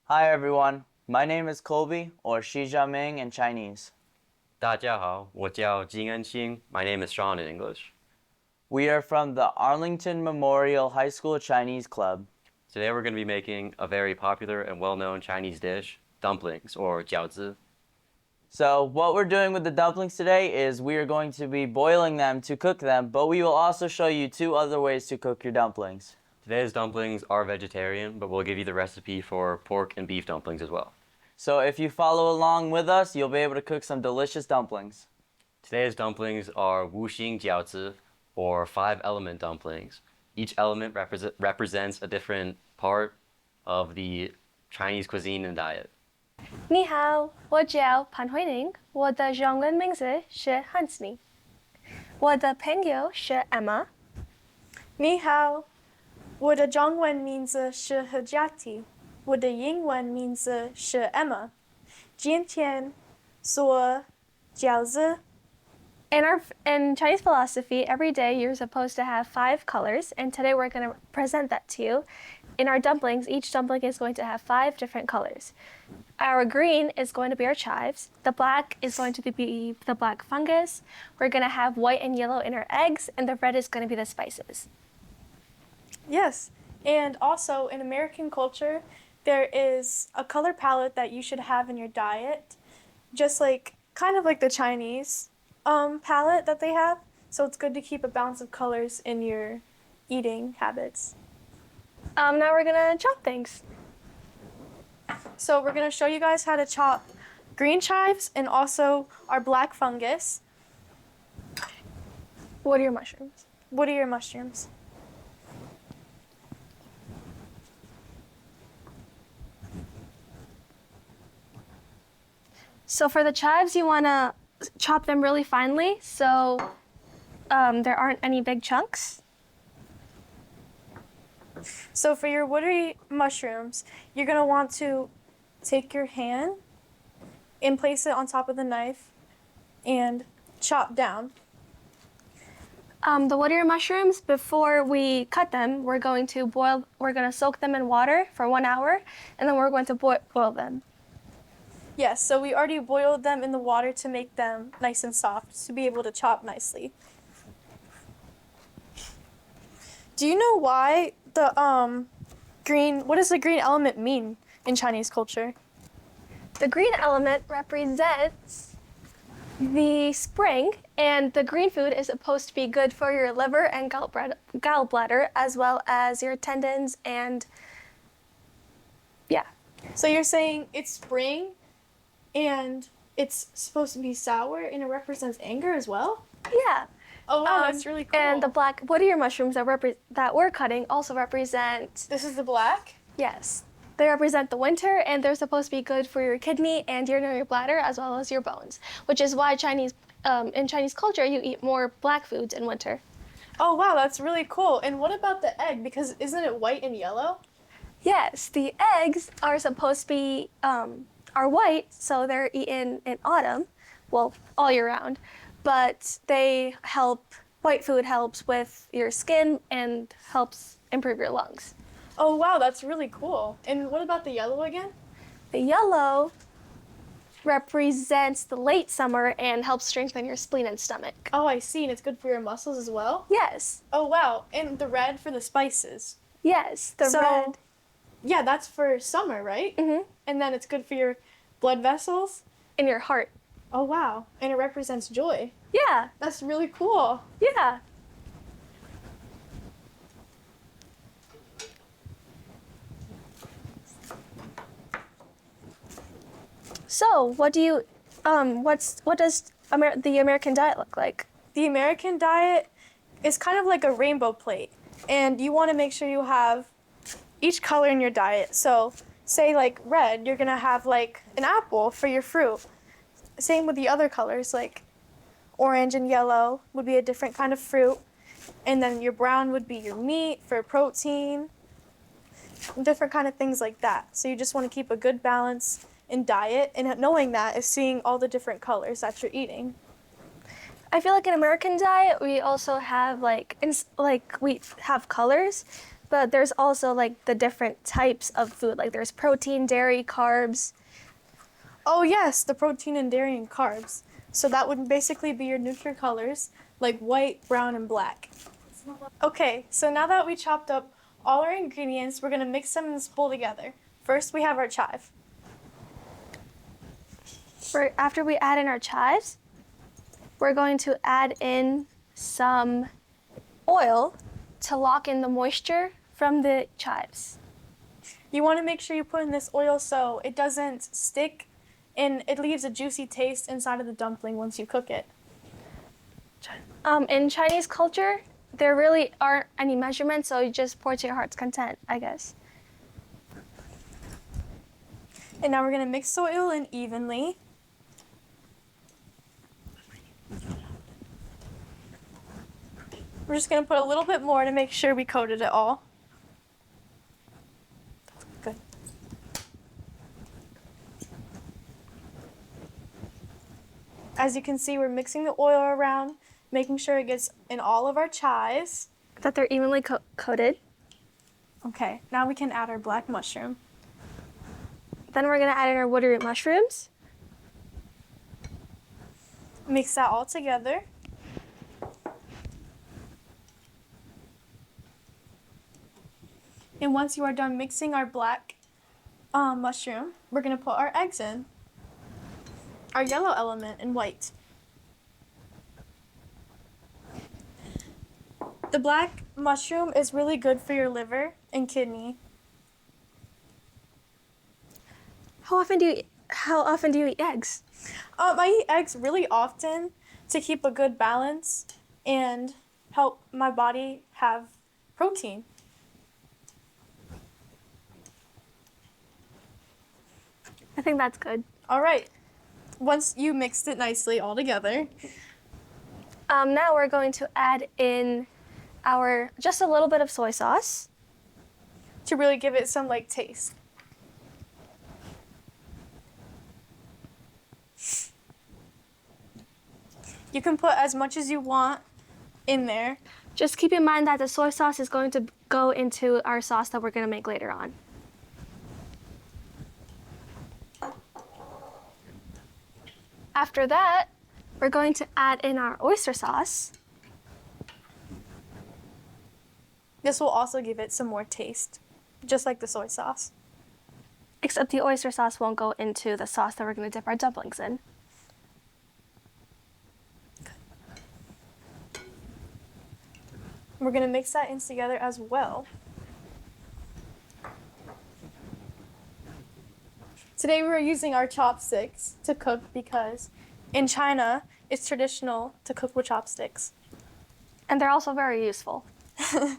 Hi everyone, my name is Colby, or Xi Jiaming in Chinese. 大家好，我叫金恩清. My name is Sean in English. We are from the Arlington Memorial High School Chinese Club. Today we're going to be making a very popular and well-known Chinese dish, dumplings, or jiaozi. So what we're doing with the dumplings today is we are going to be boiling them to cook them, but we will also show you two other ways to cook your dumplings. Today's dumplings are vegetarian, but we'll give you the recipe for pork and beef dumplings as well. So if you follow along with us, you'll be able to cook some delicious dumplings. Today's dumplings are wuxing jiaozi, or five-element dumplings. Each element represents a different part of the Chinese cuisine and diet. 你好，我叫潘慧玲，我的中文名字是 Hansny，我的朋友是 Emma。你好，我的中文名字是何佳琪，我的英文名字是 Emma。今天做饺子。In Chinese philosophy, every day you're supposed to have 5 colors, and today we're going to present that to you. In our dumplings, each dumpling is going to have 5 different colors. Our green is going to be our chives. The black is going to be the black fungus. We're going to have white and yellow in our eggs, and the red is going to be the spices. Yes, and also in American culture, there is a color palette that you should have in your diet, just like kind of like the Chinese palette that they have. So it's good to keep a balance of colors in your eating habits. Now we're going to chop things. So we're going to show you guys how to chop green chives and also our black fungus. What are your mushrooms? What are your mushrooms? So for the chives, you want to chop them really finely so there aren't any big chunks. So for your watery mushrooms, you're going to want to take your hand and place it on top of the knife and chop down. The watery mushrooms, before we cut them, we're going to soak them in water for 1 hour, and then we're going to boil them. Yes, so we already boiled them in the water to make them nice and soft to be able to chop nicely. Do you know why what does the green element mean in Chinese culture? The green element represents the spring, and the green food is supposed to be good for your liver and gallbladder, as well as your tendons and yeah. So you're saying it's spring and it's supposed to be sour and it represents anger as well? Yeah. Oh wow, that's really cool. And the black woodier mushrooms that we're cutting also represent. This is the black? Yes. They represent the winter, and they're supposed to be good for your kidney and urinary bladder, as well as your bones, which is why in Chinese culture, you eat more black foods in winter. Oh wow, that's really cool. And what about the egg? Because isn't it white and yellow? Yes, the eggs are supposed to be are white, so they're eaten in autumn, well, all year round. But white food helps with your skin and helps improve your lungs. Oh wow, that's really cool. And what about the yellow again? The yellow represents the late summer and helps strengthen your spleen and stomach. Oh, I see, and it's good for your muscles as well? Yes. Oh wow, and the red for the spices. Yes, the red. Yeah, that's for summer, right? Mm-hmm. And then it's good for your blood vessels? In your heart. Oh wow, and it represents joy. Yeah. That's really cool. Yeah. So, what does the American diet look like? The American diet is kind of like a rainbow plate, and you want to make sure you have each color in your diet. So, say like red, you're gonna have like an apple for your fruit. Same with the other colors, like orange and yellow would be a different kind of fruit, and then your brown would be your meat for protein, different kind of things like that. So you just want to keep a good balance in diet, and knowing that is seeing all the different colors that you're eating. I feel like in American diet we also have we have colors, but there's also like the different types of food. Like there's protein, dairy, carbs. Oh yes, the protein and dairy and carbs. So that would basically be your neutral colors, like white, brown, and black. Okay, so now that we chopped up all our ingredients, we're gonna mix them in this bowl together. First, we have our chive. After we add in our chives, we're going to add in some oil to lock in the moisture from the chives. You want to make sure you put in this oil so it doesn't stick and it leaves a juicy taste inside of the dumpling once you cook it. In Chinese culture, there really aren't any measurements, so you just pour to your heart's content, I guess. And now we're going to mix the oil in evenly. We're just going to put a little bit more to make sure we coated it all. Good. As you can see, we're mixing the oil around, making sure it gets in all of our chives. That they're evenly coated. Okay, now we can add our black mushroom. Then we're going to add in our woody root mushrooms. Mix that all together. And once you are done mixing our black mushroom, we're going to put our eggs in. Our yellow element and white. The black mushroom is really good for your liver and kidney. How often do you eat eggs? I eat eggs really often to keep a good balance and help my body have protein. I think that's good. All right. Once you mixed it nicely all together. Now we're going to add in just a little bit of soy sauce. To really give it some taste. You can put as much as you want in there. Just keep in mind that the soy sauce is going to go into our sauce that we're going to make later on. After that, we're going to add in our oyster sauce. This will also give it some more taste, just like the soy sauce. Except the oyster sauce won't go into the sauce that we're going to dip our dumplings in. We're going to mix that in together as well. Today we're using our chopsticks to cook because in China it's traditional to cook with chopsticks. And they're also very useful. All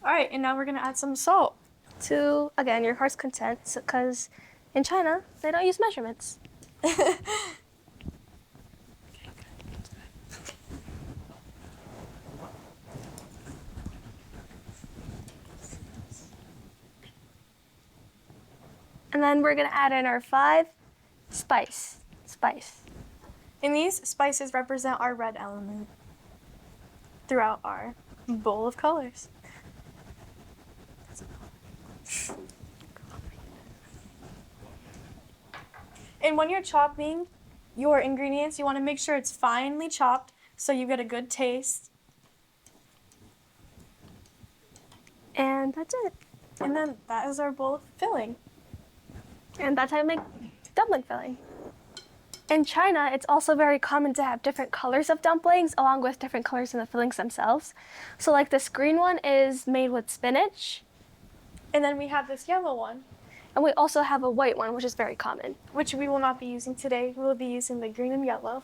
right, and now we're going to add some salt. To, again, your heart's content, because in China, they don't use measurements. And then we're going to add in our 5 spice. And these spices represent our red element throughout our bowl of colors. And when you're chopping your ingredients, you want to make sure it's finely chopped so you get a good taste. And that's it. And then that is our bowl of filling. And that's how you make dumpling filling. In China, it's also very common to have different colors of dumplings along with different colors in the fillings themselves. So like this green one is made with spinach. And then we have this yellow one, And we also have a white one, which is very common. which we will not be using today. We'll be using the green and yellow.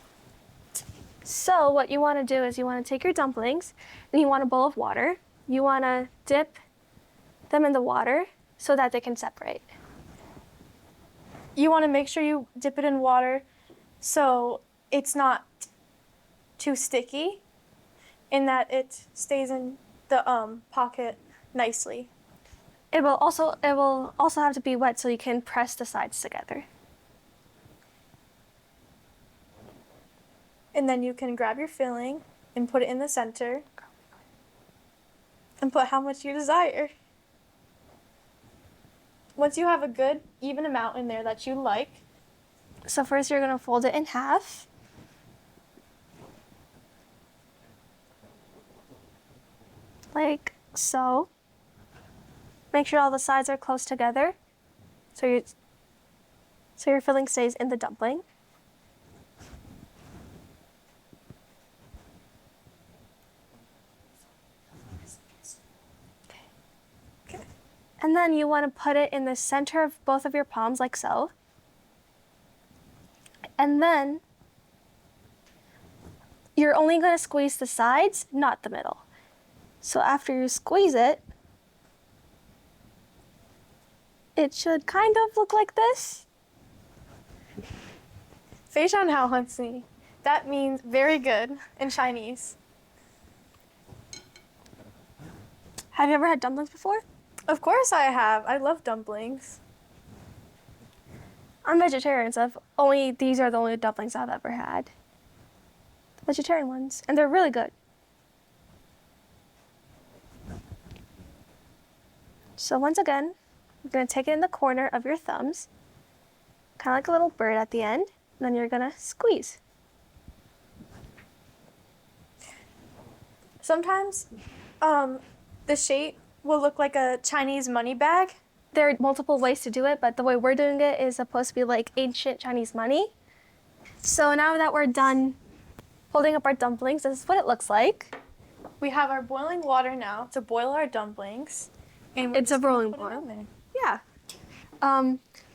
So what you want to do is you want to take your dumplings and you want a bowl of water. You want to dip them in the water so that they can separate. You want to make sure you dip it in water so it's not too sticky and that it stays in the pocket nicely. It will also have to be wet so you can press the sides together. And then you can grab your filling and put it in the center. and put how much you desire. Once you have a good, even amount in there that you like, So first you're gonna fold it in half. Like so. Make sure all the sides are close together. So your filling stays in the dumpling. And then you want to put it in the center of both of your palms like so. And then you're only going to squeeze the sides, not the middle. So after you squeeze it, it should kind of look like this. 非常好, Hansi. That means very good in Chinese. Have you ever had dumplings before? Of course I have. I love dumplings. I'm vegetarian, so these are the only dumplings I've ever had. Vegetarian ones, and they're really good. So once again, you're gonna take it in the corner of your thumbs, kind of like a little bird at the end, and then you're gonna squeeze. Sometimes the shape will look like a Chinese money bag. There are multiple ways to do it, but the way we're doing it is supposed to be like ancient Chinese money. So now that we're done holding up our dumplings, this is what it looks like. We have our boiling water now to boil our dumplings. And It's a rolling boil. Yeah.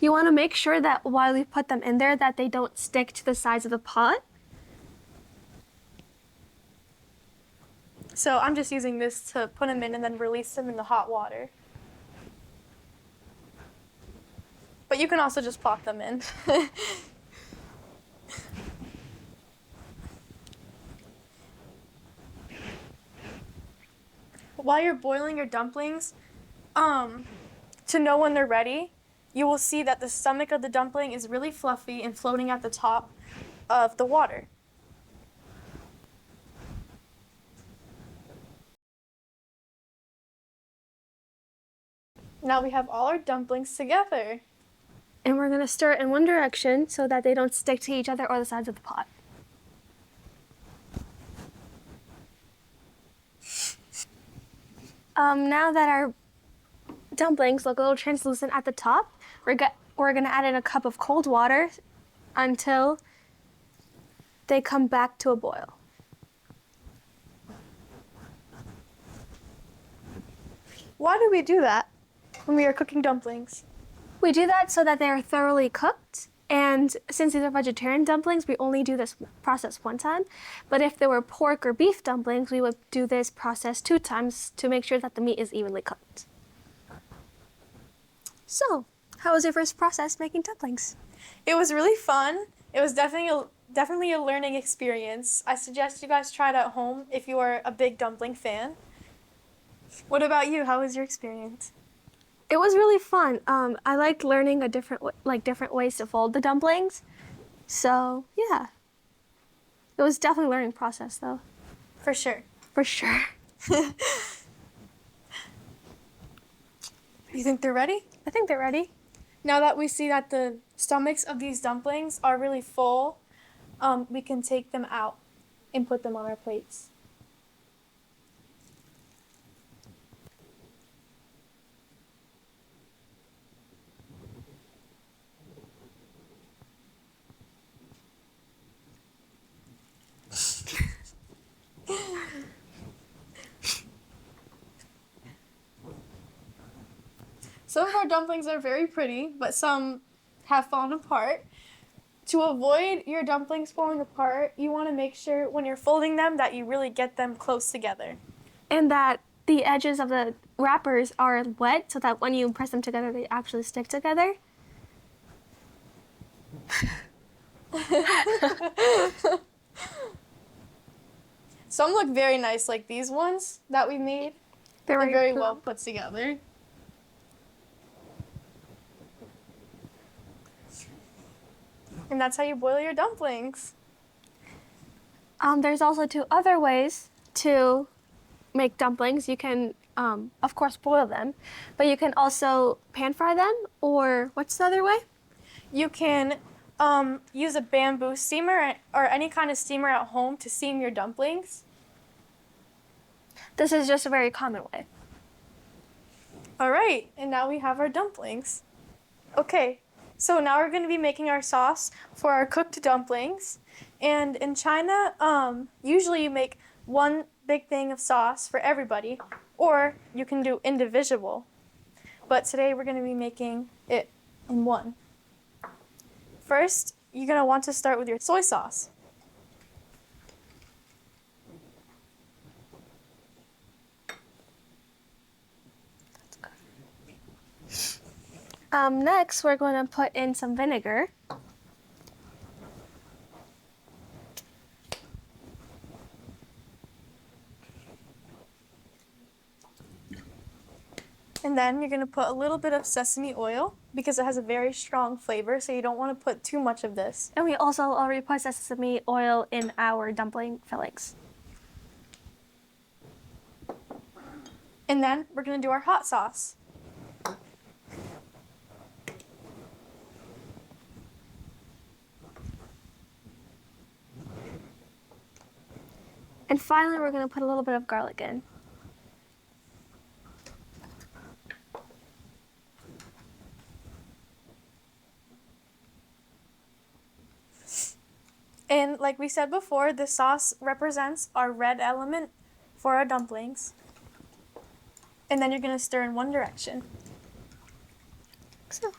You want to make sure that while you put them in there that they don't stick to the sides of the pot. So I'm just using this to put them in and then release them in the hot water. But you can also just plop them in. While you're boiling your dumplings, to know when they're ready, you will see that the stomach of the dumpling is really fluffy and floating at the top of the water. Now we have all our dumplings together. And we're going to stir it in one direction so that they don't stick to each other or the sides of the pot. Now that our dumplings look a little translucent at the top, we're going to add in a cup of cold water until they come back to a boil. Why do we do that when we are cooking dumplings? We do that so that they are thoroughly cooked. And since these are vegetarian dumplings, we only do this process one time. But if there were pork or beef dumplings, we would do this process 2 times to make sure that the meat is evenly cooked. So, how was your first process making dumplings? It was really fun. It was definitely a learning experience. I suggest you guys try it at home if you are a big dumpling fan. What about you? How was your experience? It was really fun. I liked learning different ways to fold the dumplings. So, yeah. It was definitely a learning process, though. For sure. For sure. You think they're ready? I think they're ready. Now that we see that the stomachs of these dumplings are really full, we can take them out and put them on our plates. Some of our dumplings are very pretty, but some have fallen apart. To avoid your dumplings falling apart, you want to make sure when you're folding them that you really get them close together. And that the edges of the wrappers are wet so that when you press them together, they actually stick together. Some look very nice, like these ones that we made. They're very well put together. And that's how you boil your dumplings. There's also 2 other ways to make dumplings. You can of course, boil them, but you can also pan fry them, or what's the other way? You can use a bamboo steamer or any kind of steamer at home to steam your dumplings. This is just a very common way. All right, and now we have our dumplings. Okay, so now we're going to be making our sauce for our cooked dumplings. And in China, usually you make one big thing of sauce for everybody, or you can do individual. But today we're going to be making it in one. First, you're going to want to start with your soy sauce. Next, we're going to put in some vinegar. And then you're going to put a little bit of sesame oil because it has a very strong flavor, so you don't want to put too much of this. And we also already put sesame oil in our dumpling fillings. And then we're going to do our hot sauce. And finally, we're going to put a little bit of garlic in. And like we said before, the sauce represents our red element for our dumplings. And then you're going to stir in one direction. So.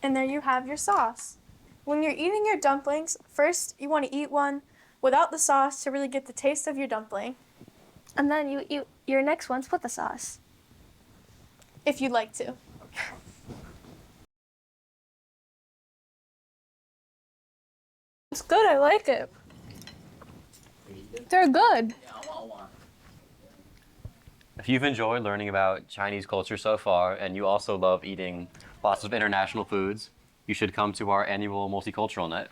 And there you have your sauce. When you're eating your dumplings, first you want to eat one without the sauce to really get the taste of your dumpling, And then you eat your next ones with the sauce. if you'd like to. It's good, I like it. They're good. If you've enjoyed learning about Chinese culture so far, and you also love eating lots of international foods, you should come to our annual multicultural night.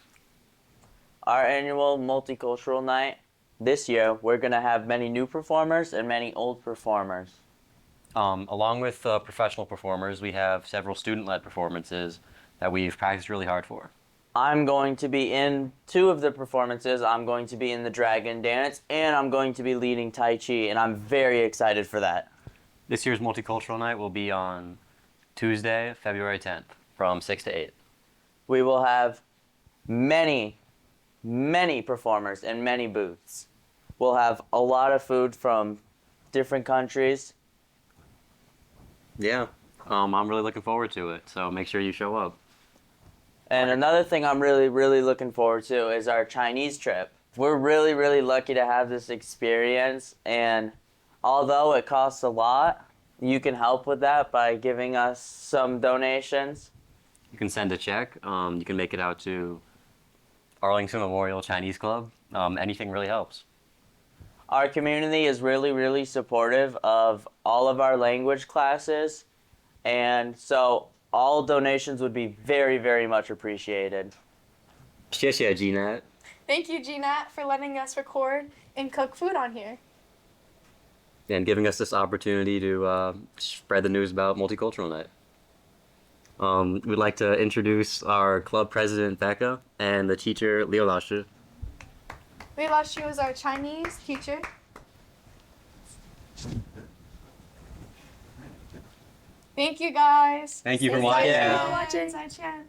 Our annual multicultural night, this year, we're going to have many new performers and many old performers. Along with professional performers, we have several student-led performances that we've practiced really hard for. I'm going to be in 2 of the performances. I'm going to be in the dragon dance, and I'm going to be leading Tai Chi, and I'm very excited for that. This year's multicultural night will be on Tuesday, February 10th, from 6 to 8. We will have many performers and many booths. We'll have a lot of food from different countries. Yeah, I'm really looking forward to it, so make sure you show up. And another thing I'm really looking forward to is our Chinese trip. We're really lucky to have this experience, and although it costs a lot, you can help with that by giving us some donations. You can send a check. You can make it out to Arlington Memorial Chinese Club. Anything really helps. Our community is really supportive of all of our language classes, and so all donations would be very much appreciated. 谢谢 GNAT. Thank you, GNAT, for letting us record and cook food on here. And giving us this opportunity to spread the news about Multicultural Night. We'd like to introduce our club president, Becca, and the teacher, Liu Laoshi. Liu Laoshi was our Chinese teacher. Thank you, guys. Thank you for Say watching. bye. Thank you for watching.